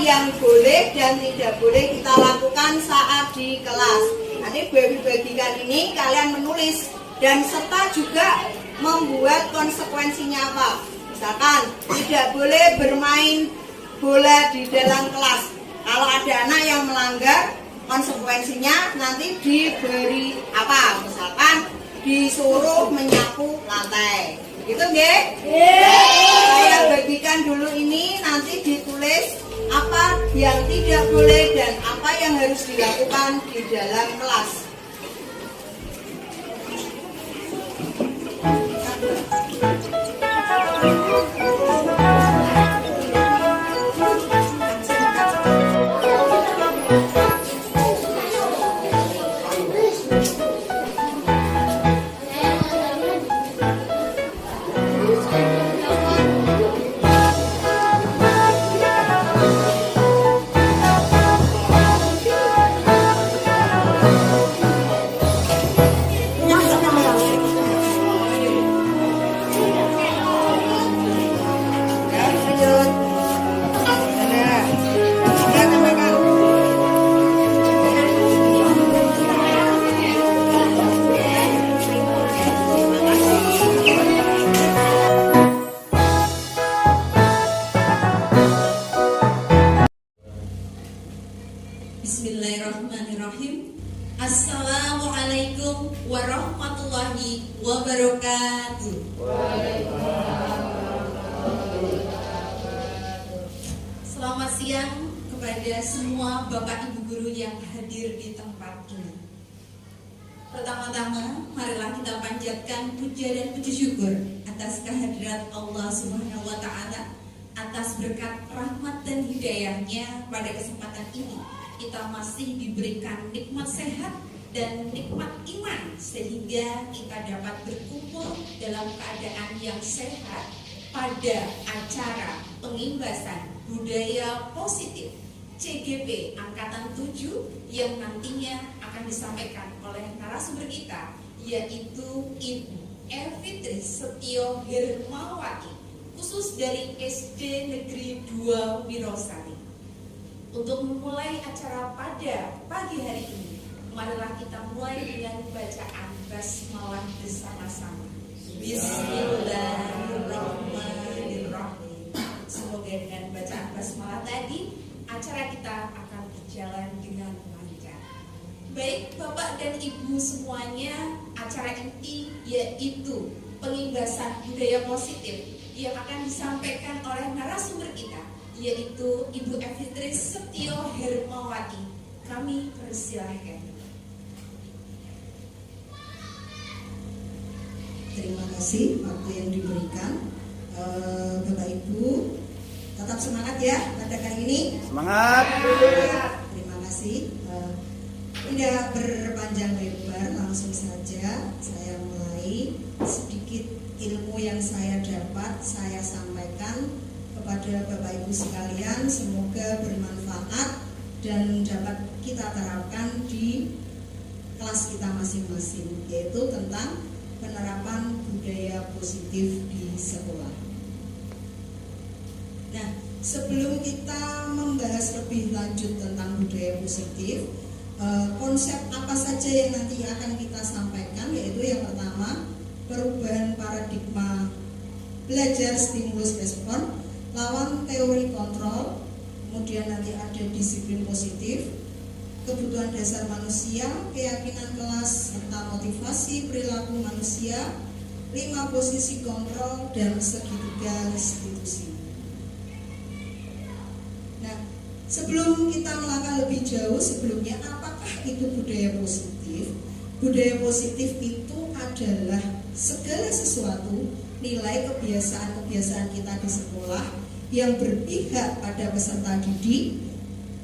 yang boleh dan tidak boleh kita lakukan saat di kelas. Nanti gue bagikan ini, kalian menulis dan serta juga membuat konsekuensinya apa. Misalkan tidak boleh bermain bola di dalam kelas. Kalau ada anak yang melanggar, konsekuensinya nanti diberi apa? Misalkan disuruh menyapu lantai. Gitu nggih? Saya bagikan dulu ini, nanti ditulis apa yang tidak boleh dan apa yang harus dilakukan di dalam kelas. Bismillahirrahmanirrahim. Assalamualaikum warahmatullahi wabarakatuh. Selamat siang kepada semua Bapak Ibu Guru yang hadir di tempat ini. Pertama-tama, marilah kita panjatkan puja dan puji syukur atas kehadirat Allah Subhanahu wa Ta'ala, atas berkat rahmat dan hidayahnya pada kesempatan ini. Kita masih diberikan nikmat sehat dan nikmat iman, sehingga kita dapat berkumpul dalam keadaan yang sehat pada acara pengimbasan budaya positif CGP Angkatan 7 yang nantinya akan disampaikan oleh narasumber kita, yaitu Ibu Evitri Setio Hermawati, khusus dari SD Negeri 2 Wirosari. Untuk memulai acara pada pagi hari ini, marilah kita mulai dengan bacaan basmalah bersama-sama. Bismillahirrahmanirrahim. Semoga dengan bacaan basmalah tadi, acara kita akan berjalan dengan lancar. Baik Bapak dan Ibu semuanya, acara inti yaitu pengimbasan budaya positif yang akan disampaikan oleh narasumber kita, yaitu Ibu Evitri Setio Hermawati. Kami persilahkan. Terima kasih waktu yang diberikan. Bapak Ibu tetap semangat ya pada kali ini. Semangat. Terima kasih. Tidak berpanjang lebar, langsung saja saya mulai. Sedikit ilmu yang saya dapat saya sampaikan kepada Bapak Ibu sekalian, semoga bermanfaat dan dapat kita terapkan di kelas kita masing-masing, yaitu tentang penerapan budaya positif di sekolah. Nah, sebelum kita membahas lebih lanjut tentang budaya positif, konsep apa saja yang nanti akan kita sampaikan, yaitu yang pertama, perubahan paradigma belajar stimulus respon, lawan teori kontrol, kemudian nanti ada disiplin positif, kebutuhan dasar manusia, keyakinan kelas, serta motivasi perilaku manusia, 5 posisi kontrol, dan segitiga restitusi. Nah, sebelum kita melangkah lebih jauh, sebelumnya apakah itu budaya positif? Budaya positif itu adalah segala sesuatu, nilai kebiasaan-kebiasaan kita di sekolah yang berpihak pada peserta didik,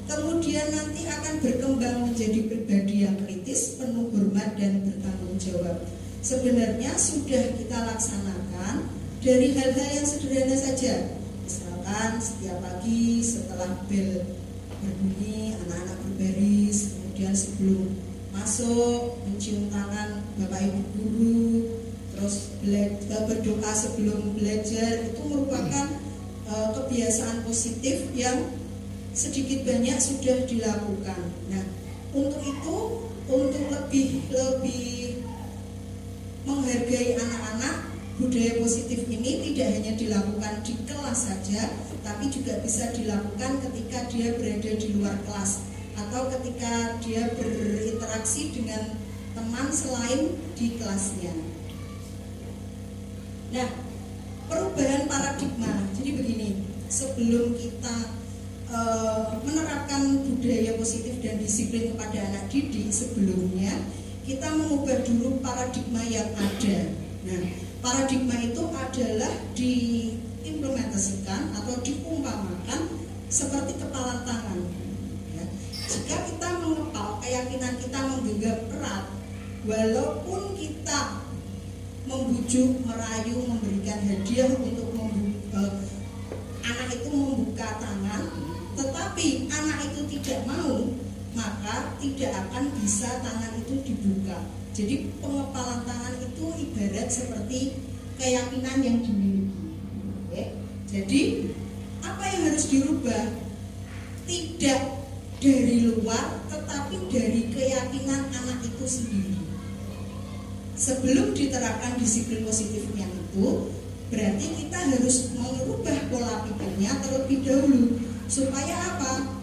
kemudian nanti akan berkembang menjadi pribadi yang kritis, penuh hormat dan bertanggung jawab. Sebenarnya sudah kita laksanakan dari hal-hal yang sederhana saja. Misalkan setiap pagi setelah bel berbunyi, anak-anak berbaris, kemudian sebelum masuk mencium tangan Bapak Ibu guru, terus berdoa sebelum belajar, itu merupakan kebiasaan positif yang sedikit banyak sudah dilakukan. Nah, untuk itu, untuk lebih menghargai anak-anak, budaya positif ini tidak hanya dilakukan di kelas saja, tapi juga bisa dilakukan ketika dia berada di luar kelas atau ketika dia berinteraksi dengan teman selain di kelasnya. Nah, perubahan paradigma. Jadi begini, sebelum kita menerapkan budaya positif dan disiplin kepada anak didik, sebelumnya kita mengubah dulu paradigma yang ada. Nah, paradigma itu adalah diimplementasikan atau diumpamakan seperti kepalan tangan. Ya. Jika kita mengepal keyakinan kita menggenggam erat, walaupun kita membujuk, merayu, memberikan hadiah untuk anak itu membuka tangan, tetapi anak itu tidak mau, maka tidak akan bisa tangan itu dibuka. Jadi pengepalan tangan itu ibarat seperti keyakinan yang dimiliki. Oke? Jadi apa yang harus dirubah? Tidak dari luar, tetapi dari keyakinan anak itu sendiri. Sebelum diterapkan disiplin positifnya itu, berarti kita harus mengubah pola pikirnya terlebih dahulu. Supaya apa?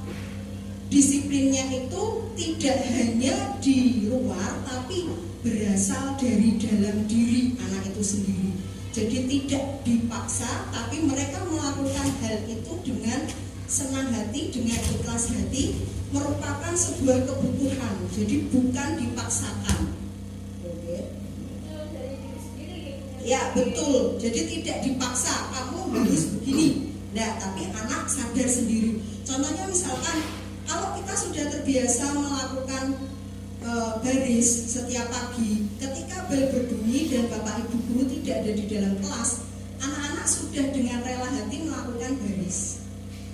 Disiplinnya itu tidak hanya di luar, tapi berasal dari dalam diri anak itu sendiri. Jadi tidak dipaksa, tapi mereka melakukan hal itu dengan senang hati, dengan ikhlas hati, merupakan sebuah kebutuhan. Jadi bukan dipaksakan. Oke. Ya, betul. Jadi tidak dipaksa, kamu harus begini. Nah, tapi anak sadar sendiri. Contohnya misalkan, kalau kita sudah terbiasa melakukan baris setiap pagi, ketika bel berbunyi dan bapak ibu guru tidak ada di dalam kelas, anak-anak sudah dengan rela hati melakukan baris.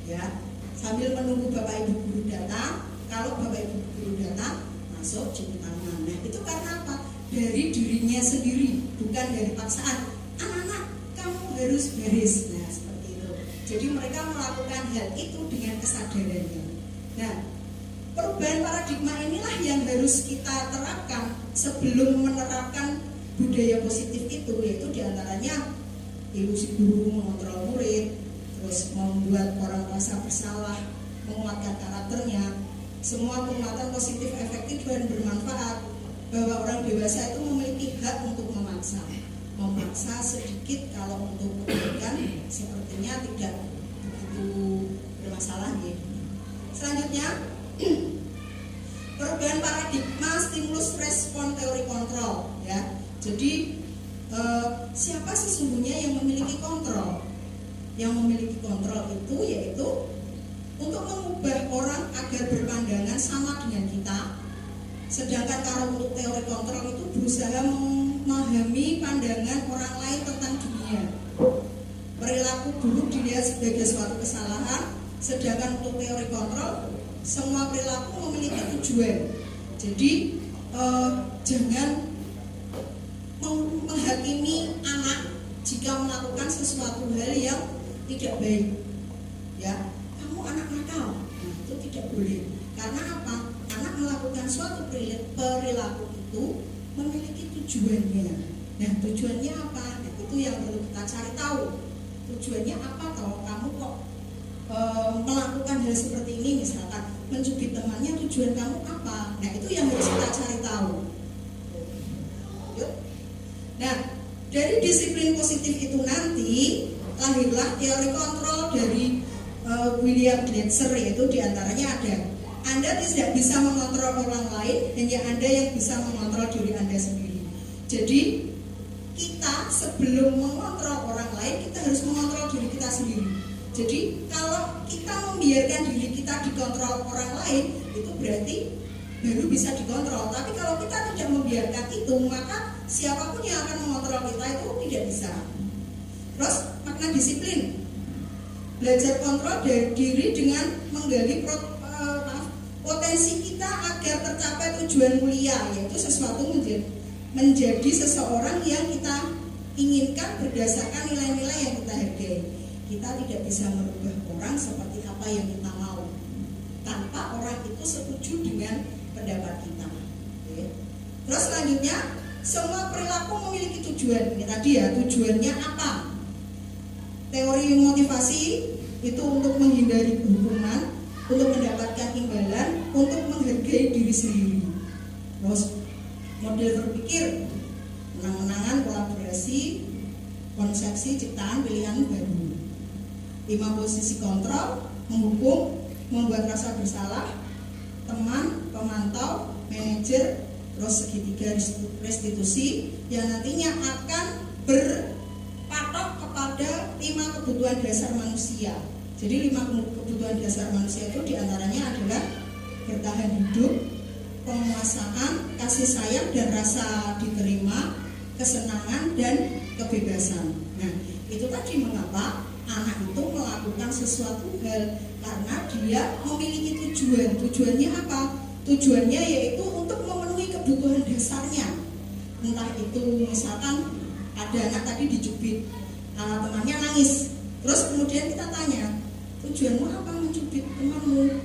Ya, sambil menunggu bapak ibu guru datang. Kalau bapak ibu guru datang, masuk cium tangan. Nah, itu karena apa? Dari dirinya sendiri, bukan dari paksaan. Anak-anak, kamu harus baris. Nah, seperti itu. Jadi mereka melakukan hal itu dengan kesadarannya. Nah, perubahan paradigma inilah yang harus kita terapkan sebelum menerapkan budaya positif itu, yaitu diantaranya ilusi guru mengontrol murid, terus membuat orang merasa bersalah, menguatkan karakternya. Semua penguatan positif efektif dan bermanfaat, bahwa orang dewasa itu memiliki hak untuk memaksa sedikit kalau untuk kebaikan sepertinya tidak begitu bermasalah ya. Selanjutnya, perubahan paradigma stimulus respon teori kontrol ya. Jadi siapa sesungguhnya yang memiliki kontrol? Yang memiliki kontrol itu yaitu untuk mengubah orang agar berpandangan sama dengan kita. Sedangkan kalau untuk teori kontrol itu berusaha memahami pandangan orang lain tentang dunia. Perilaku buruk dilihat sebagai suatu kesalahan, sedangkan untuk teori kontrol semua perilaku memiliki tujuan. Jadi jangan menghakimi anak jika melakukan sesuatu hal yang tidak baik. Ya, kamu anak nakal, nah, itu tidak boleh. Karena apa? Anak melakukan suatu perilaku itu memiliki tujuannya. Nah, tujuannya apa? Nah, itu yang perlu kita cari tahu. Tujuannya apa kalau kamu kok melakukan hal seperti ini, misalkan mencubit temannya, tujuan kamu apa? Nah, itu yang harus kita cari tahu. Yuk. Nah, dari disiplin positif itu nanti lahirlah teori kontrol dari William Glasser, yaitu diantaranya ada: Anda tidak bisa mengontrol orang lain, hanya Anda yang bisa mengontrol diri Anda sendiri. Jadi kita sebelum mengontrol orang lain, kita harus mengontrol diri kita sendiri. Jadi kalau kita membiarkan diri kita dikontrol orang lain, itu berarti baru bisa dikontrol. Tapi kalau kita tidak membiarkan itu, maka siapapun yang akan mengontrol kita itu tidak bisa. Terus makna disiplin, belajar kontrol dari diri dengan menggali potensi kita agar tercapai tujuan mulia, yaitu sesuatu menjadi seseorang yang kita inginkan berdasarkan nilai-nilai yang kita hargai. Kita tidak bisa merubah orang seperti apa yang kita mau, setuju dengan pendapat kita. Oke. Terus selanjutnya, semua perilaku memiliki tujuan. Ini tadi ya, tujuannya apa? Teori motivasi itu untuk menghindari hukuman, untuk mendapatkan imbalan, untuk menghargai diri sendiri. Terus model berpikir, menang-menangan, kolaborasi, konsepsi, ciptaan, pilihan baru. 5 posisi kontrol, menghukum, membuat rasa bersalah, teman, pemantau, manajer, terus segitiga restitusi yang nantinya akan berpatok kepada 5 kebutuhan dasar manusia. Jadi 5 kebutuhan dasar manusia itu diantaranya adalah bertahan hidup, penguasaan, kasih sayang dan rasa diterima, kesenangan dan kebebasan. Nah, itu tadi mengapa anak itu melakukan sesuatu hal karena dia memiliki tujuan. Tujuannya apa? Tujuannya yaitu untuk memenuhi kebutuhan dasarnya. Entah itu misalkan ada anak tadi dicubit, temannya nangis. Terus kemudian kita tanya, tujuanmu apa mencubit temanmu?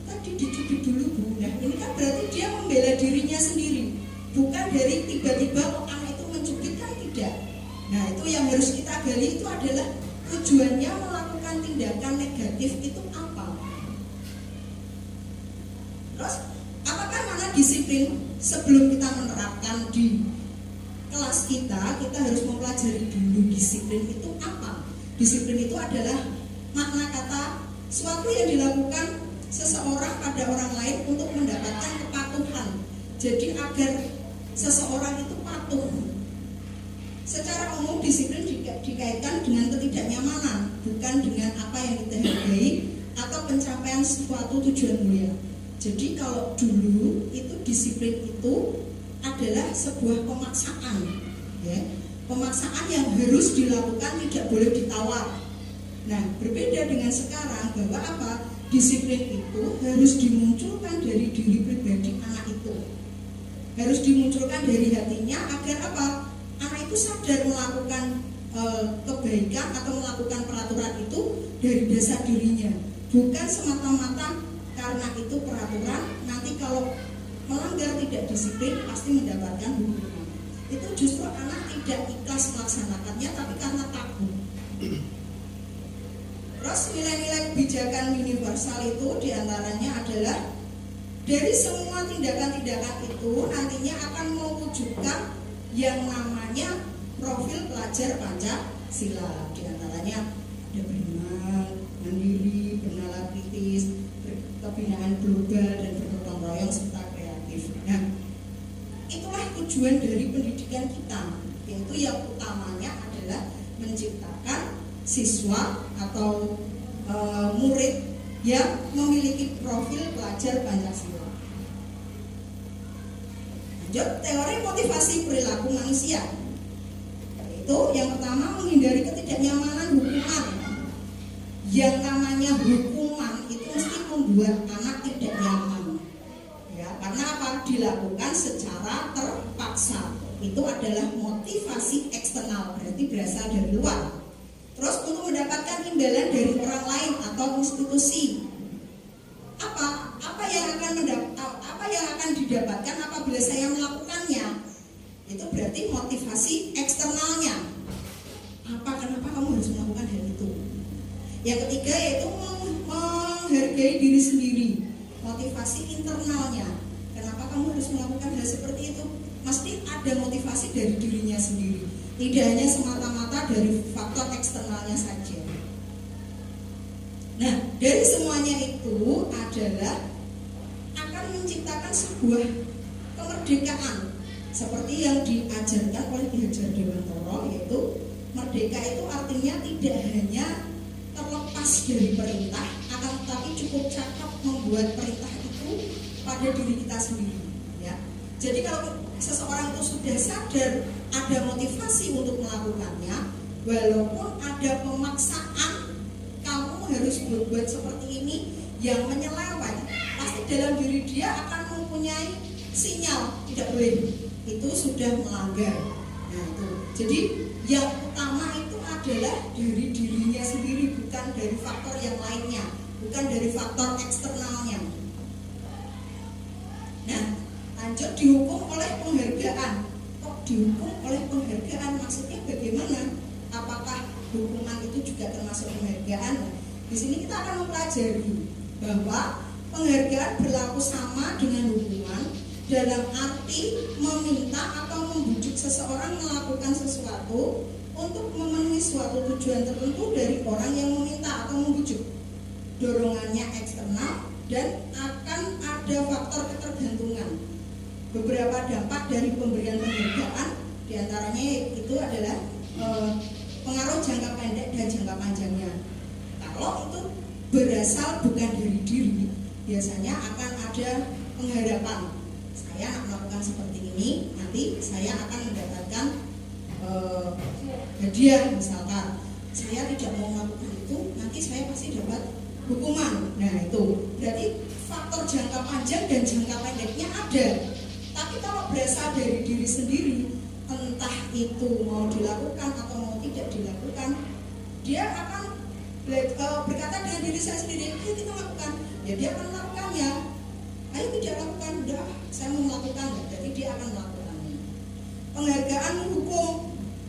Tadi dicubit dulu bu. Nah ini kan berarti dia membela dirinya sendiri, bukan dari tiba-tiba anak itu mencubit, kan tidak. Nah itu yang harus kita gali, itu adalah tujuannya melakukan tindakan negatif itu apa. Terus apakah mana disiplin? Sebelum kita menerapkan di kelas kita harus mempelajari dulu disiplin itu apa. Disiplin itu adalah makna kata suatu yang dilakukan seseorang pada orang lain untuk mendapatkan kepatuhan. Jadi agar seseorang itu patuh. Secara umum disiplin dikaitkan dengan ketidaknyamanan, bukan dengan apa yang kita hargai atau pencapaian suatu tujuan mulia. Jadi kalau dulu itu disiplin itu adalah sebuah pemaksaan, ya. Pemaksaan yang harus dilakukan, tidak boleh ditawar. Nah, berbeda dengan sekarang bahwa apa? Disiplin itu harus dimunculkan dari diri pribadi anak itu. Harus dimunculkan dari hatinya agar apa? Anak itu sadar melakukan kebaikan atau melakukan peraturan itu dari dasar dirinya, bukan semata-mata karena itu peraturan, nanti kalau melanggar tidak disiplin pasti mendapatkan hukuman. Itu justru anak tidak ikhlas melaksanakannya, tapi karena takut. Terus nilai-nilai kebijakan universal itu diantaranya adalah dari semua tindakan-tindakan itu nantinya akan mewujudkan yang namanya profil pelajar Pancasila. Diantaranya ada beriman, mandiri, bernalar kritis, kebinaan global dan bergotong royong serta kreatif. Nah, itulah tujuan dari pendidikan kita, yaitu yang utamanya adalah menciptakan siswa atau murid yang memiliki profil pelajar Pancasila. Lanjut, teori motivasi perilaku manusia. Yaitu yang pertama, menghindari ketidaknyamanan hukuman. Yang namanya hukuman itu mesti membuat anak tidak nyaman, ya, karena apa? Dilakukan secara terpaksa. Itu adalah motivasi eksternal, berarti berasal dari luar. Terus untuk mendapatkan imbalan dari orang lain atau institusi, apa yang akan didapatkan apabila saya melakukannya? Itu berarti motivasi eksternalnya. Kenapa kamu harus melakukan hal itu? Yang ketiga yaitu menghargai diri sendiri, motivasi internalnya. Kenapa kamu harus melakukan hal seperti itu? Mesti ada motivasi dari dirinya sendiri, tidak hanya semata-mata dari faktor eksternalnya saja. Nah, dari semuanya itu adalah akan menciptakan sebuah kemerdekaan seperti yang diajarkan oleh Ki Hajar Dewantara, yaitu merdeka itu artinya tidak hanya terlepas dari perintah, akan tetapi cukup cakap membuat perintah itu pada diri kita sendiri, ya. Jadi kalau seseorang itu sudah sadar ada motivasi untuk melakukannya, walaupun ada pemaksaan kamu harus berbuat seperti ini yang menyeleweng, pasti dalam diri dia akan mempunyai sinyal tidak boleh, itu sudah melanggar. Nah itu, jadi yang utama itu adalah dari dirinya sendiri, bukan dari faktor yang lainnya, bukan dari faktor eksternalnya. penghargaan. Kok dihukum oleh penghargaan? Maksudnya bagaimana? Apakah hukuman itu juga termasuk penghargaan? Di sini kita akan mempelajari bahwa penghargaan berlaku sama dengan hukuman dalam arti meminta atau membujuk seseorang melakukan sesuatu untuk memenuhi suatu tujuan tertentu dari orang yang meminta atau membujuk. Dorongannya eksternal dan akan ada faktor ketergantungan. Beberapa dampak dari pemberian penghargaan diantaranya itu adalah pengaruh jangka pendek dan jangka panjangnya. Kalau itu berasal bukan dari diri, biasanya akan ada pengharapan. Saya melakukan seperti ini, nanti saya akan mendapatkan hadiah misalkan. Saya tidak mau melakukan itu, nanti saya pasti dapat hukuman. Nah itu berarti faktor jangka panjang dan jangka pendeknya ada. Tapi kalau berasal dari diri sendiri, entah itu mau dilakukan atau mau tidak dilakukan, dia akan berkata dengan diri saya sendiri, ayo kita lakukan. Ya dia akan melakukannya. Ayo tidak lakukan, udah saya mau melakukan, jadi dia akan melakukannya. Penghargaan menghukum,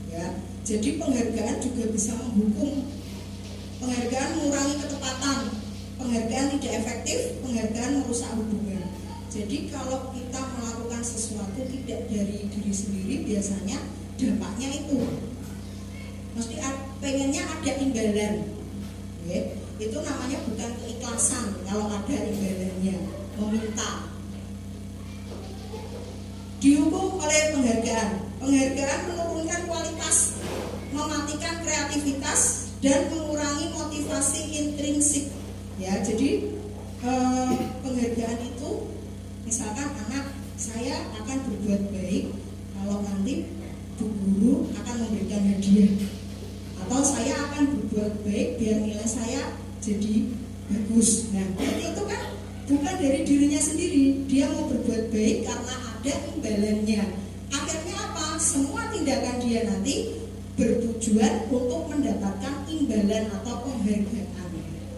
ya. Jadi penghargaan juga bisa menghukum. Penghargaan mengurangi ketepatan, penghargaan tidak efektif, penghargaan merusak hubungan. Jadi kalau kita melakukan sesuatu tidak dari diri sendiri, biasanya dampaknya itu mesti pengennya ada imbalan, ya. Itu namanya bukan keikhlasan kalau ada imbalannya, meminta. Dihukum oleh penghargaan. Penghargaan menurunkan kualitas, mematikan kreativitas, dan mengurangi motivasi intrinsik. Ya, jadi penghargaan itu, misalkan anak saya akan berbuat baik kalau nanti bu guru akan memberikan hadiah, atau saya akan berbuat baik biar nilai saya jadi bagus. Nah, berarti itu kan bukan dari dirinya sendiri, dia mau berbuat baik karena ada imbalannya. Akhirnya apa? Semua tindakan dia nanti bertujuan untuk mendapatkan imbalan atau penghargaan.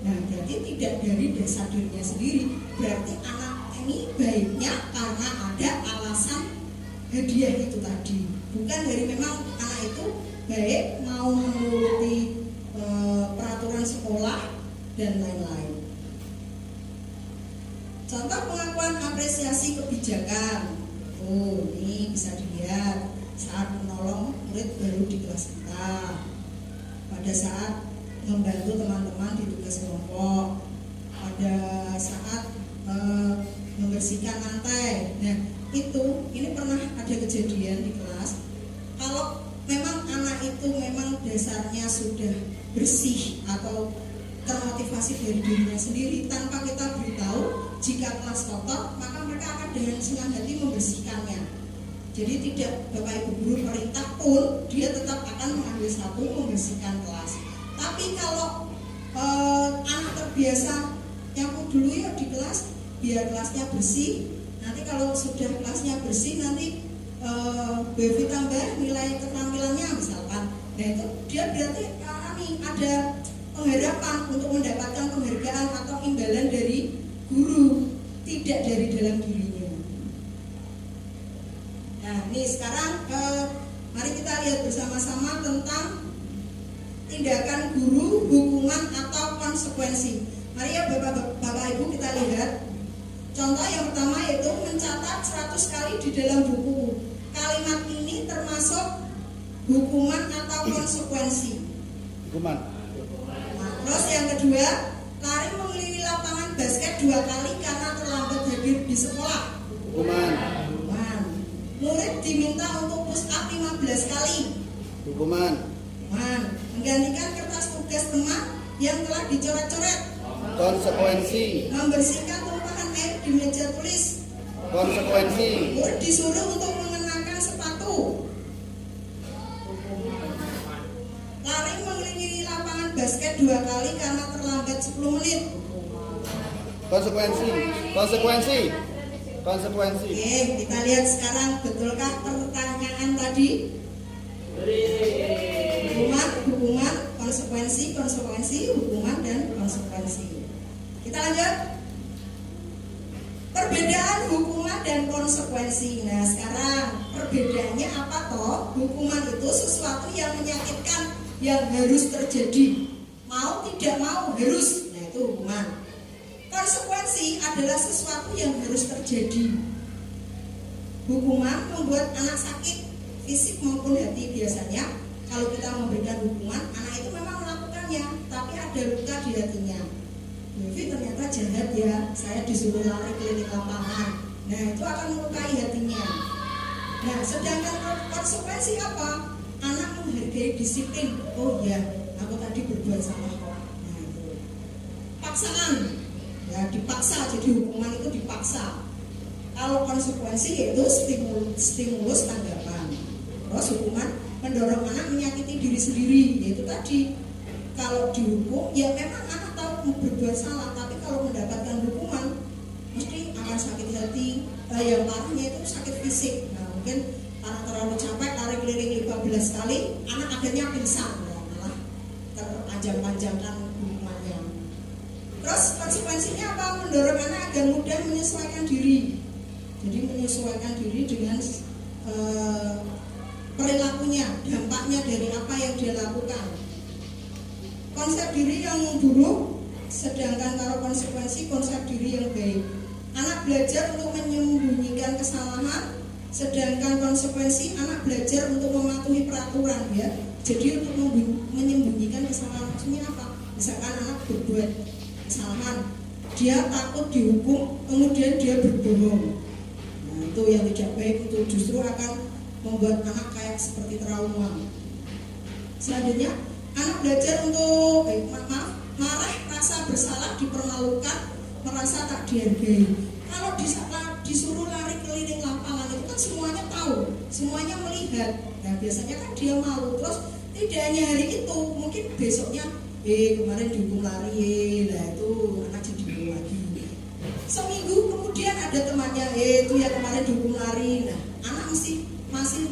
Nah, berarti tidak dari dasar dirinya sendiri. Berarti anak ini baiknya karena ada alasan hadiah itu tadi. Bukan dari memang anak itu baik mau menuruti peraturan sekolah dan lain-lain. Contoh pengakuan apresiasi kebijakan. Oh, ini bisa dilihat saat menolong murid baru di kelas kita, pada saat membantu teman-teman di tugas kelompok, pada saat membersihkan lantai. Nah, ini pernah ada kejadian di kelas. Kalau memang anak itu memang dasarnya sudah bersih atau termotivasi dari dirinya sendiri, tanpa kita beritahu jika kelas kotor, maka mereka akan dengan senang hati membersihkannya. Jadi tidak Bapak Ibu guru perintah pun dia tetap akan mengambil sapu membersihkan kelas. Tapi kalau anak terbiasa nyapu dulu ya di kelas biar kelasnya bersih, nanti kalau sudah kelasnya bersih nanti BV tambah nilai keterampilannya misalkan. Nah itu dia berarti ada pengharapan untuk mendapatkan penghargaan atau imbalan dari guru, tidak dari dalam dirinya. Nah ini sekarang mari kita lihat bersama-sama tentang tindakan guru, hukuman atau konsekuensi. Mari ya Bapak Ibu kita lihat. Contoh yang pertama yaitu mencatat 100 kali di dalam buku. Kalimat ini termasuk hukuman atau konsekuensi. Hukuman. Nah, terus yang kedua, lari mengelilingi lapangan basket 2 kali karena terlambat hadir di sekolah. Hukuman. Hukuman. Murid diminta untuk push up 15 kali. Hukuman. Hukuman. Menggantikan kertas tugas teman yang telah dicoret-coret. Konsekuensi. Membersihkan tumpahan air di meja tulis. Konsekuensi. Murid disuruh untuk mengenakan sepatu. Lari mengelilingi lapangan basket 2 kali karena terlambat 10 menit. Konsekuensi. Konsekuensi. Konsekuensi. Oke, kita lihat sekarang betulkah pertanyaan tadi? Hukuman, konsekuensi, hukuman dan konsekuensi. Kita lanjut. Perbedaan hukuman dan konsekuensi. Nah, sekarang perbedaannya apa toh? Hukuman itu sesuatu yang menyakitkan, yang harus terjadi. Mau tidak mau harus. Nah, itu hukuman. Konsekuensi adalah sesuatu yang harus terjadi. Hukuman membuat anak sakit fisik maupun hati. Biasanya kalau kita memberikan hukuman, anak itu memang melakukannya, tapi ada luka di hatinya. Devi ternyata jahat ya, saya disuruh lari keliling lapangan. Nah, itu akan melukai hatinya. Nah, sedangkan konsekuensi apa? Anak menghargai disiplin. Oh ya, aku tadi berbuat salah kok. Nah, itu paksaan. Ya, dipaksa, jadi hukuman itu dipaksa. Kalau konsekuensi yaitu stimulus tanggapan. Terus hukuman mendorong anak menyakiti diri sendiri, yaitu tadi. Kalau dihukum, ya memang anak tahu berbuat salah, tapi kalau mendapatkan hukuman mesti akan sakit hati. Yang parahnya itu sakit fisik. Nah, mungkin karena terlalu capek lari keliling 15 kali, anak akhirnya pingsan, ya, malah terpanjang-panjangkan hukumannya. Terus konsekuensinya apa? Mendorong anak agar mudah menyesuaikan diri. Jadi menyesuaikan diri dengan perilakunya, dampaknya dari apa yang dia lakukan. Konsep diri yang buruk, sedangkan kalau konsekuensi konsep diri yang baik. Anak belajar untuk menyembunyikan kesalahan, sedangkan konsekuensi anak belajar untuk mematuhi peraturan, ya. Jadi untuk menyembunyikan kesalahan maksudnya apa? Misalkan anak berbuat kesalahan, dia takut dihukum, kemudian dia berbohong. Nah, itu yang tidak baik, itu justru akan membuat anak kayak seperti trauma. Selanjutnya, anak belajar untuk marah, rasa bersalah, dipermalukan, merasa tak dihargai. Kalau disuruh lari keliling lapangan itu kan semuanya tahu, semuanya melihat. Nah, biasanya kan dia malu. Terus tidak hanya hari itu, mungkin besoknya kemarin dihukum lari, nah itu anak jadi malu lagi. Seminggu kemudian ada temannya, itu ya kemarin dihukum lari. Nah, anak masih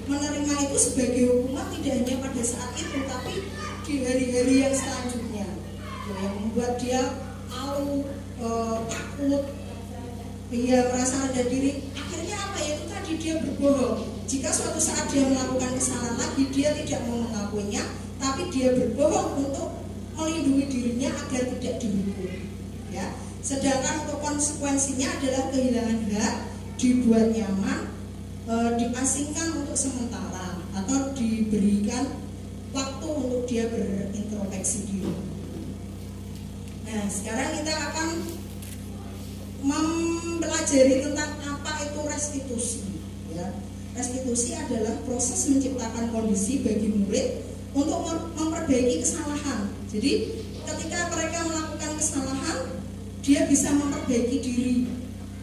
menerima itu sebagai hukuman tidak hanya pada saat itu, tapi di hari-hari yang selanjutnya, yang membuat dia malu, takut, dia merasa rendah diri. Akhirnya apa? Yaitu tadi dia berbohong. Jika suatu saat dia melakukan kesalahan lagi, dia tidak mau mengakuinya, tapi dia berbohong untuk melindungi dirinya agar tidak dihukum. Ya. Sedangkan untuk konsekuensinya adalah kehilangan hak, dibuat nyaman, diasingkan untuk sementara, atau diberikan waktu untuk dia berintrospeksi diri. Nah, sekarang kita akan mempelajari tentang apa itu restitusi. Ya. Restitusi adalah proses menciptakan kondisi bagi murid untuk memperbaiki kesalahan. Jadi, ketika mereka melakukan kesalahan, dia bisa memperbaiki diri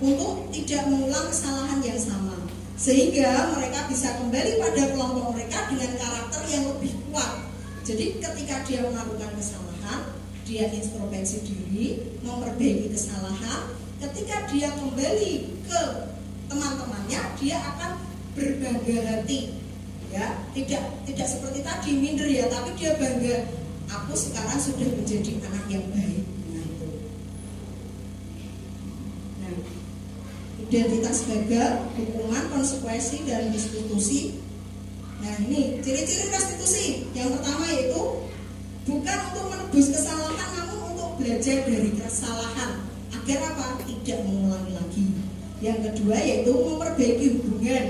untuk tidak mengulang kesalahan yang sama. Sehingga mereka bisa kembali pada kelompok mereka dengan karakter yang lebih kuat. Jadi ketika dia melakukan kesalahan, dia introspeksi diri, memperbaiki kesalahan. Ketika dia kembali ke teman-temannya, dia akan berbangga hati. Ya, tidak seperti tadi minder ya, tapi dia bangga. Aku sekarang sudah menjadi anak yang baik. Identitas gagal, hukuman, konsekuensi, dan restitusi. Nah, ini ciri-ciri restitusi. Yang pertama yaitu bukan untuk menebus kesalahan, namun untuk belajar dari kesalahan agar apa? Tidak mengulangi lagi. Yang kedua yaitu memperbaiki hubungan.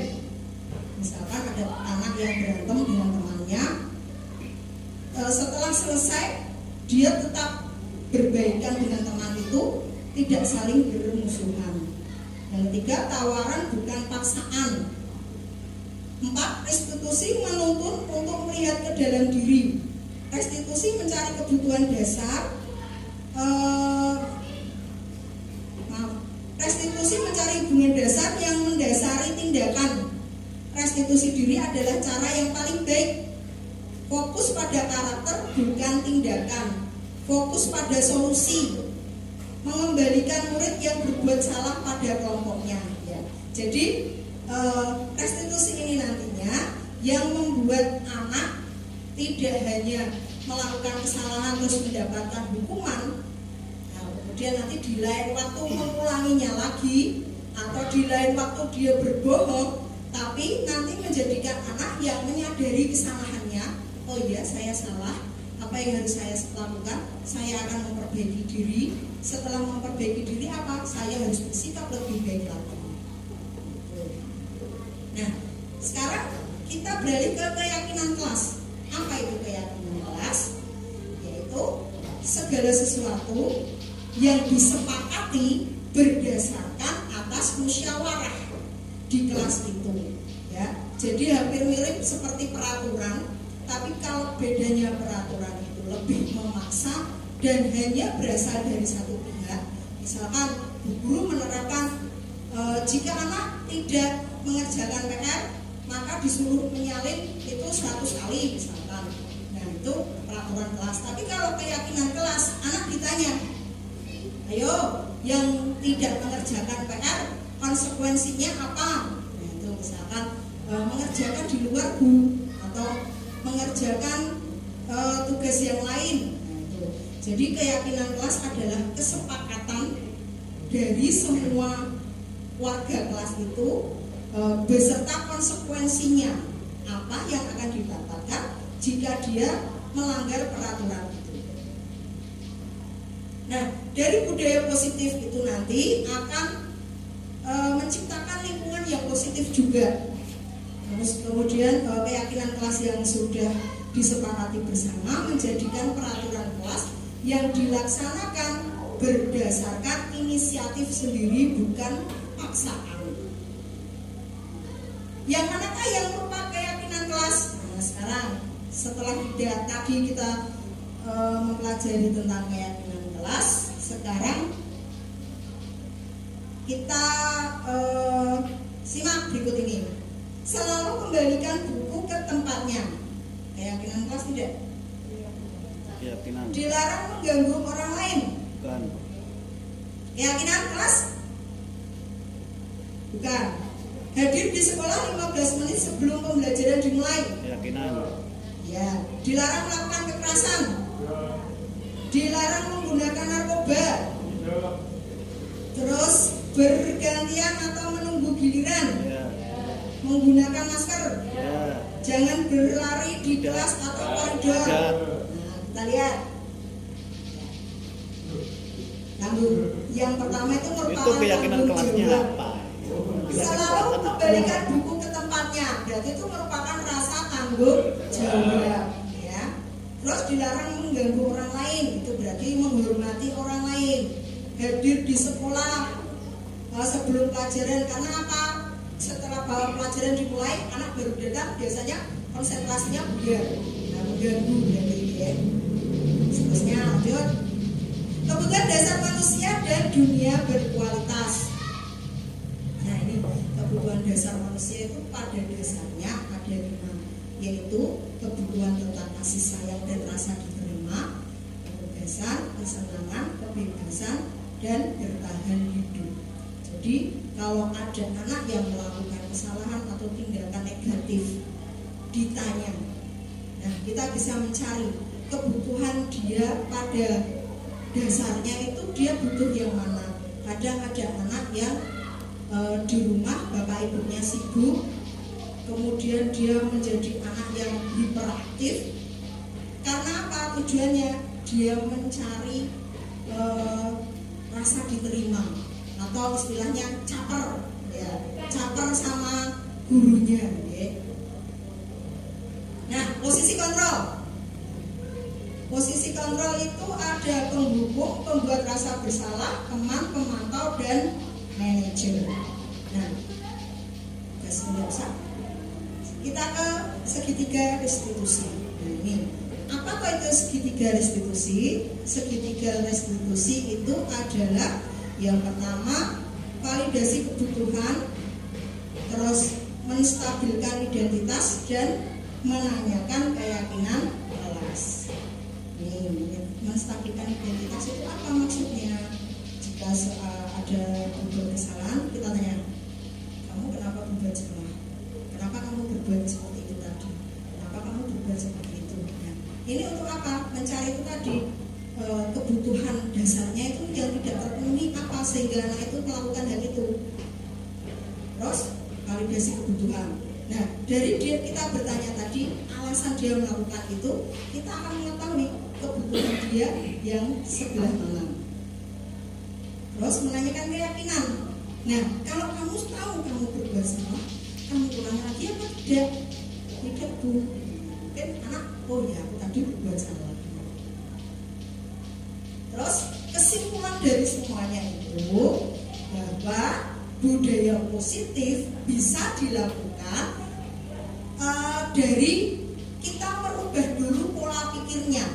Misalkan ada anak yang berantem dengan temannya, setelah selesai dia tetap berbaikan dengan teman itu, tidak saling bermusuhan. Yang ketiga, tawaran bukan paksaan. 4. Restitusi menuntun untuk melihat ke dalam diri. Restitusi mencari kebutuhan dasar. Restitusi mencari hubungan dasar yang mendasari tindakan. Restitusi diri adalah cara yang paling baik. Fokus pada karakter bukan tindakan. Fokus pada solusi. Mengembalikan murid yang berbuat salah pada kelompoknya, ya. Jadi restitusi ini nantinya yang membuat anak tidak hanya melakukan kesalahan terus mendapatkan hukuman, nah, kemudian nanti di lain waktu mengulangi mengulanginya lagi, atau di lain waktu dia berbohong, tapi nanti menjadikan anak yang menyadari kesalahannya. Oh iya, saya salah, apa yang harus saya lakukan? Saya akan memperbaiki diri. Setelah memperbaiki diri apa? Saya harus bersikap lebih baik lagi. Nah, sekarang kita beralih ke keyakinan kelas. Apa itu keyakinan kelas? Yaitu segala sesuatu yang disepakati berdasarkan atas musyawarah di kelas itu, ya. Jadi hampir mirip seperti peraturan, tapi kalau bedanya peraturan itu lebih memaksa dan hanya berasal dari satu pihak. Misalkan bu guru menerapkan jika anak tidak mengerjakan PR maka disuruh menyalin itu 100 kali misalkan. Nah, itu peraturan kelas. Tapi kalau keyakinan kelas, anak ditanya, ayo yang tidak mengerjakan PR konsekuensinya apa? Nah, itu misalkan mengerjakan di luar bu, atau mengerjakan tugas yang lain. Nah, itu. Jadi keyakinan kelas adalah kesepakatan dari semua warga kelas itu beserta konsekuensinya apa yang akan didapatkan jika dia melanggar peraturan itu. Nah, dari budaya positif itu nanti akan menciptakan lingkungan yang positif juga. Terus kemudian keyakinan kelas yang sudah disepakati bersama menjadikan peraturan kelas yang dilaksanakan berdasarkan inisiatif sendiri, bukan paksaan. Yang manakah yang merupakan keyakinan kelas? Nah, sekarang setelah tadi kita mempelajari tentang keyakinan kelas, sekarang kita simak berikut ini. Selalu kembalikan buku ke tempatnya. Keyakinan kelas tidak? Keyakinan. Dilarang mengganggu orang lain. Bukan. Keyakinan kelas? Bukan. Hadir di sekolah 15 menit sebelum pembelajaran dimulai. Keyakinan. Ya. Dilarang melakukan kekerasan. Dilarang menggunakan narkoba. Terus bergantian atau menunggu giliran. Ya. Menggunakan masker. Ya. Jangan berlari di kelas atau koridor. Ya. Nah, kita lihat. Lalu yang pertama itu merupakan Itu keyakinan tanggung kelasnya jawab. apa? Selalu kembalikan buku ke tempatnya. Berarti itu merupakan rasa tanggung jawab, ya. Terus dilarang mengganggu orang lain. Itu berarti menghormati orang lain. Hadir di sekolah sebelum pelajaran, karena apa? Setelah pelajaran dimulai, anak baru datang, biasanya konsentrasinya bugar. Nah, mengganggu berarti ya. Seterusnya lanjut. Kebutuhan dasar manusia dan dunia berkualitas. Nah, ini kebutuhan dasar manusia itu pada dasarnya ada 5, yaitu kebutuhan tentang kasih sayang dan rasa diterima, kebebasan, kesenangan, kebebasan, dan bertahan hidup. Jadi kalau ada anak yang melakukan kesalahan atau tindakan negatif, ditanya, nah kita bisa mencari kebutuhan dia pada dasarnya itu dia butuh yang mana. Kadang ada anak yang di rumah bapak ibunya sibuk, kemudian dia menjadi anak yang hiperaktif. Karena apa tujuannya? Dia mencari rasa diterima, atau istilahnya caper, ya, caper sama gurunya, ya. Nah, posisi kontrol. Posisi kontrol itu ada penghukum, pembuat rasa bersalah, teman, pemantau, dan manajer. Nah, kita ke segitiga restitusi. Nah, ini apa itu segitiga restitusi? Segitiga restitusi itu adalah yang pertama validasi kebutuhan, terus menstabilkan identitas, dan menanyakan keyakinan kelas. Ini menstabilkan identitas itu apa maksudnya? Jika ada berbuat kesalahan, kita tanya, kamu kenapa berbuat salah? Kenapa kamu berbuat seperti itu tadi? Kenapa kamu berbuat seperti itu? Nah, ini untuk apa? Mencari itu tadi kebutuhan dasarnya itu yang tidak terpenuhi apa sehingga anak itu melakukan hal itu. Terus validasi kebutuhan. Nah, dari dia kita bertanya tadi alasan dia melakukan itu, kita akan mengetahui kebutuhan dia yang sebelah mana. Terus menanyakan keyakinan. Nah, kalau kamu tahu kamu berbuat salah, kamu ulang lagi apa tidak? Tidak, Bu. Mungkin anak, oh ya, aku tadi berbuat salah. Terus kesimpulan dari semuanya itu bahwa budaya positif bisa dilakukan dari kita merubah dulu pola pikirnya.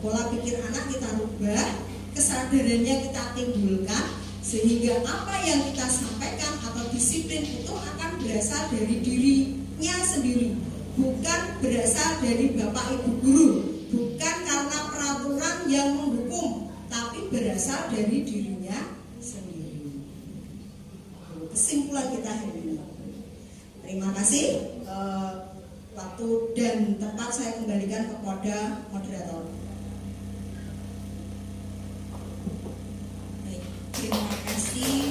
Pola pikir anak kita rubah, kesadarannya kita timbulkan, sehingga apa yang kita sampaikan atau disiplin itu akan berasal dari dirinya sendiri, bukan berasal dari bapak ibu guru, bukan karena peraturan yang menghukum, tapi berasal dari dirinya sendiri. Kesimpulan kita hari ini. Terima kasih. Waktu dan tempat saya kembalikan kepada moderator. Baik, terima kasih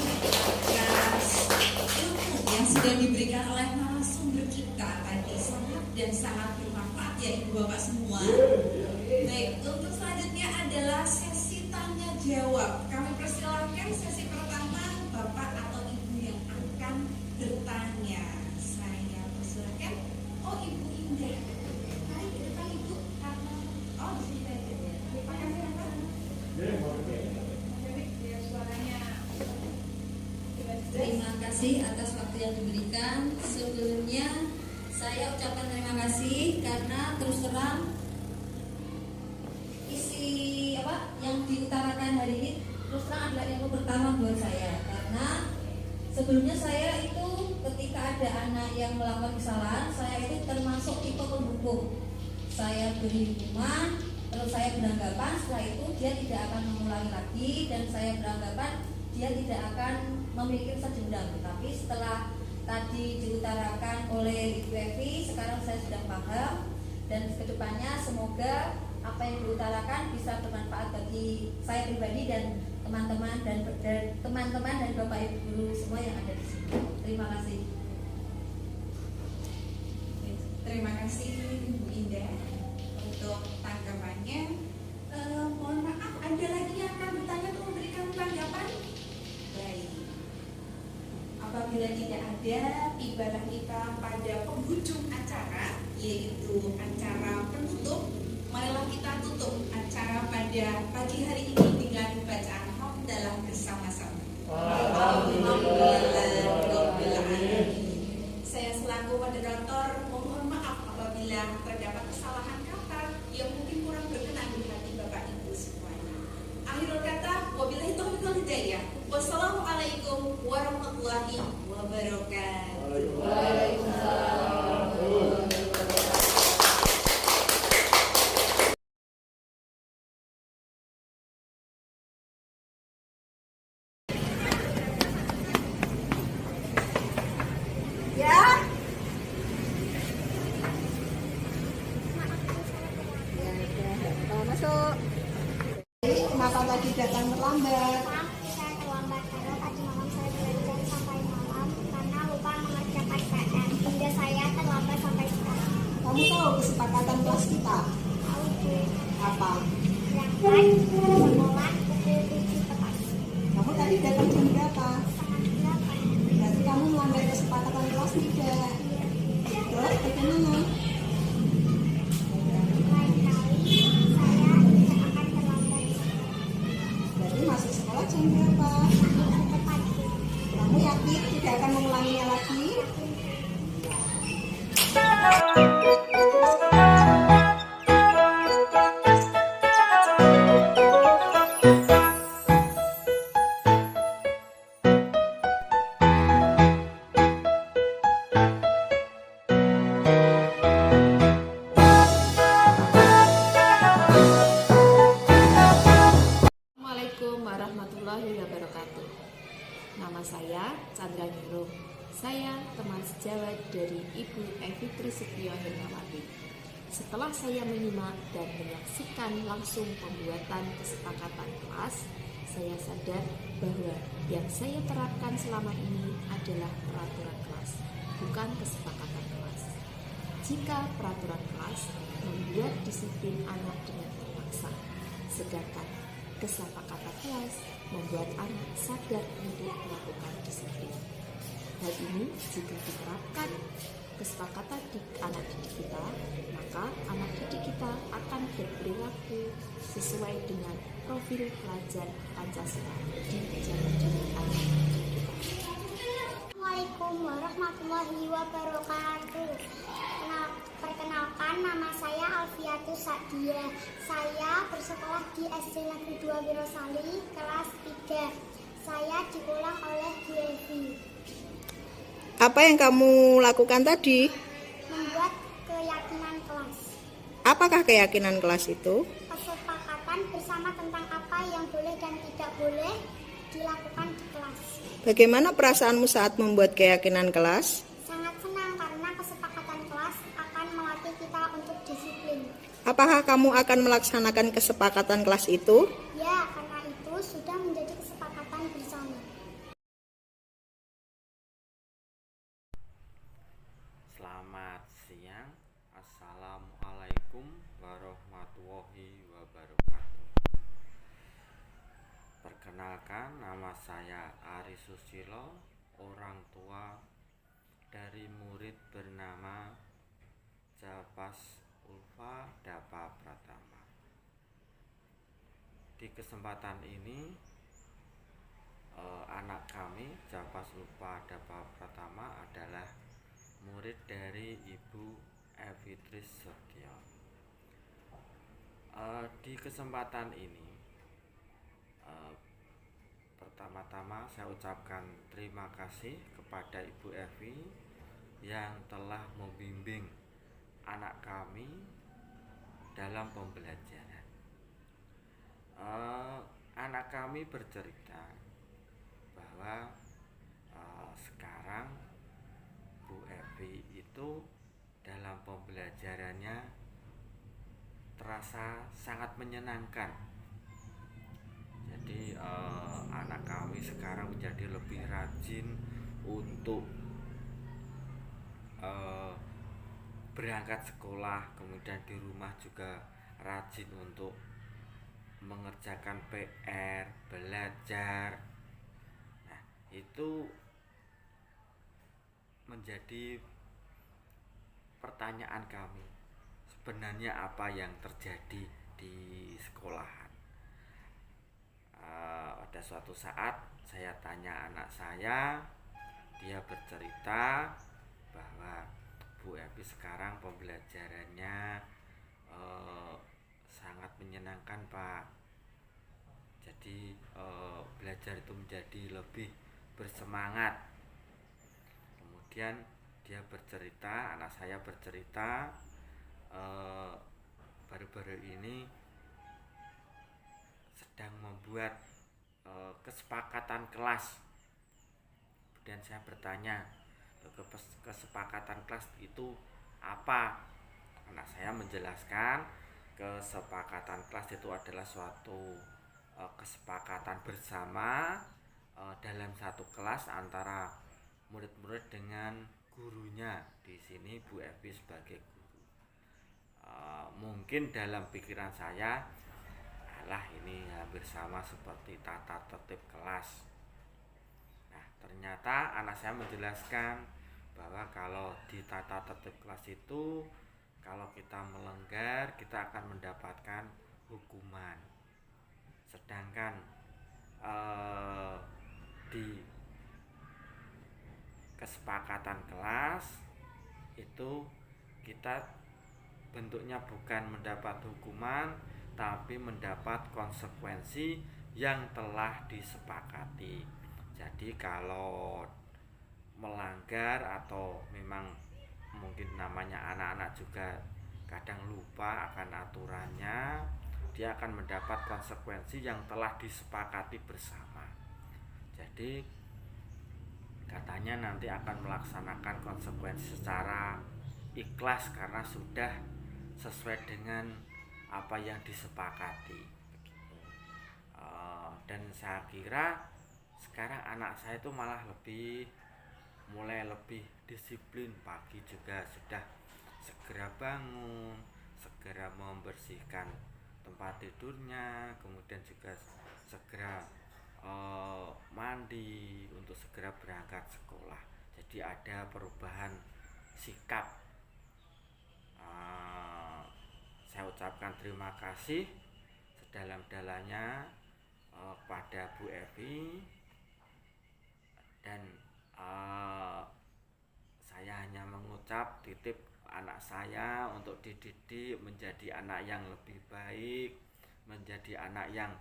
atas ilmu yang sudah diberikan oleh narasumber kita tadi, sangat bermanfaat ya Ibu Bapak semua. Baik, untuk selanjutnya adalah sesi tanya jawab. Kami persilakan sesi pertama Bapak atau Ibu yang akan bertanya. Saya persilakan. Oh, Ibu Indah. Mari ke depan Ibu. Oh, di sini aja ya. Terima kasih Bapak. Terima kasih atas waktu yang diberikan. Sebelumnya saya ucapkan terima kasih karena terus terang isi yang diutarakan hari ini terus terang adalah ilmu pertama buat saya, karena sebelumnya saya itu ketika ada anak yang melakukan kesalahan, saya itu termasuk tipe pendukung. Saya beri hukuman, terus saya beranggapan setelah itu dia tidak akan mengulangi lagi, dan saya beranggapan dia tidak akan memiliki rasa dendam. Tapi setelah tadi diutarakan oleh Ibu Evi, sekarang saya sudah paham, dan kedepannya semoga apa yang diutarakan bisa bermanfaat bagi saya pribadi dan teman-teman dan Bapak Ibu guru semua yang ada di sini. Terima kasih. Terima kasih Ibu Indah untuk tanggapannya. Mohon maaf, ada lagi yang akan bertanya atau memberikan tanggapan? Baik. Apabila tidak ada, tibalah kita pada penghujung acara, yaitu acara penutup. Marilah kita tutup acara pada pagi hari ini dengan bacaan hamdalah bersama-sama. Alhamdulillahirobbilalamin. Saya selaku moderator mohon maaf apabila terdapat kesalahan kata yang mungkin kurang berkenan di hati Bapak Ibu semuanya. Akhirul kata, wabillahi taufiq wal hidayah. Wassalamualaikum warahmatullahi wabarakatuh. Waalaikumsalam. Ya. Masuk. Kenapa tadi datang terlambat? Maaf, saya terlambat karena tadi malam saya belajar sampai malam karena lupa mengerjakan PR hingga saya terlambat sampai sekarang. Kamu tahu kesepakatan kelas kita? Tahu Bu, Apa? berangkat sekolah pukul 7 tepat. Kamu tadi datang jam berapa? Setengah 8. Berarti kamu melanggar kesepakatan kelas tidak? Terus bagaimana? Lain kali saya tidak akan terlambat di sekolah. Berarti masuk sekolah jam berapa? Tepat Bu. Kamu yakin tidak akan mengulanginya lagi? Assalamualaikum warahmatullahi wabarakatuh. Nama saya Chandra Niro. Saya teman sejawat dari Ibu Evi Trisutyo Hernawati. Setelah saya menyimak dan menyaksikan langsung pembuatan kesepakatan kelas, saya sadar bahwa yang saya terapkan selama ini adalah peraturan kelas, bukan kesepakatan kelas. Jika peraturan kelas membuat disiplin anak dengan terpaksa, sedangkan kesepakatan kelas membuat anak sadar untuk melakukan disiplin. Hal ini jika diterapkan kesepakatan di anak didik kita, maka anak didik kita akan berperilaku sesuai dengan profil pelajar Pancasila di zaman dini anak kita. Assalamualaikum warahmatullahi wabarakatuh. Perkenalkan, nama saya Alfiatus Sadia. Saya bersekolah di SD Negeri 2 Wirosali, kelas 3. Saya diulang oleh Bu Evi. Apa yang kamu lakukan tadi? Membuat keyakinan kelas. Apakah keyakinan kelas itu? Kesepakatan bersama tentang apa yang boleh dan tidak boleh dilakukan di kelas. Bagaimana perasaanmu saat membuat keyakinan kelas? Sangat senang karena kesepakatan kelas akan melatih kita untuk disiplin. Apakah kamu akan melaksanakan kesepakatan kelas itu? Ya, karena itu sudah menjadi kesepakatan bersama. Selamat siang. Assalamualaikum warahmatullahi wabarakatuh. Perkenalkan, nama saya Ari Susilo, orang tua dari murid bernama Japas Ulfa Dapa Pratama. Di kesempatan ini anak kami Japas Ulfa Dapa Pratama adalah murid dari Ibu Evitris Setio. Di kesempatan ini pertama-tama saya ucapkan terima kasih kepada Ibu Evi yang telah membimbing anak kami dalam pembelajaran. Anak kami bercerita bahwa sekarang Bu Evi itu dalam pembelajarannya terasa sangat menyenangkan. Jadi anak kami sekarang menjadi lebih rajin untuk berangkat sekolah, kemudian di rumah juga rajin untuk mengerjakan PR, belajar. Nah, itu menjadi pertanyaan kami, sebenarnya apa yang terjadi di sekolahan. Pada suatu saat saya tanya anak saya, dia bercerita bahwa Bu Evi sekarang pembelajarannya sangat menyenangkan, Pak. Jadi belajar itu menjadi lebih bersemangat. Kemudian dia bercerita, anak saya bercerita, baru-baru ini sedang membuat kesepakatan kelas. Kemudian saya bertanya, kesepakatan kelas itu apa? Anak saya menjelaskan, kesepakatan kelas itu adalah suatu kesepakatan bersama dalam satu kelas antara murid-murid dengan gurunya. Di sini Bu Evi sebagai guru. Mungkin dalam pikiran saya, alah ini hampir sama seperti tata tertib kelas. Nah, ternyata anak saya menjelaskan bahwa kalau di tata tertib kelas itu, kalau kita melanggar, kita akan mendapatkan hukuman. Sedangkan di kesepakatan kelas itu kita bentuknya bukan mendapat hukuman, tapi mendapat konsekuensi yang telah disepakati. Jadi kalau melanggar atau memang mungkin namanya anak-anak juga kadang lupa akan aturannya, dia akan mendapat konsekuensi yang telah disepakati bersama. Jadi katanya nanti akan melaksanakan konsekuensi secara ikhlas karena sudah sesuai dengan apa yang disepakati. Dan saya kira sekarang anak saya itu malah mulai lebih disiplin. Pagi juga sudah segera bangun, segera membersihkan tempat tidurnya, kemudian juga segera mandi untuk segera berangkat sekolah. Jadi ada perubahan sikap. Saya ucapkan terima kasih sedalam-dalamnya kepada Bu Evi, dan saya hanya mengucap titip anak saya untuk dididik menjadi anak yang lebih baik, menjadi anak yang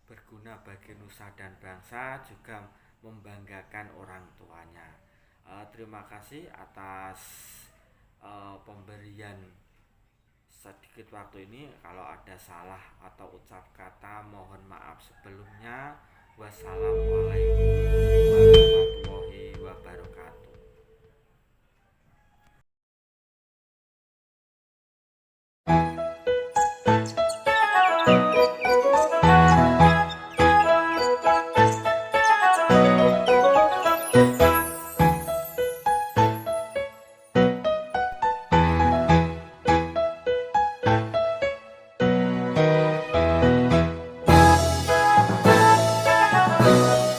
berguna bagi nusa dan bangsa, juga membanggakan orang tuanya. Terima kasih atas pemberian sedikit waktu ini. Kalau ada salah atau ucap kata mohon maaf sebelumnya. Wassalamualaikum.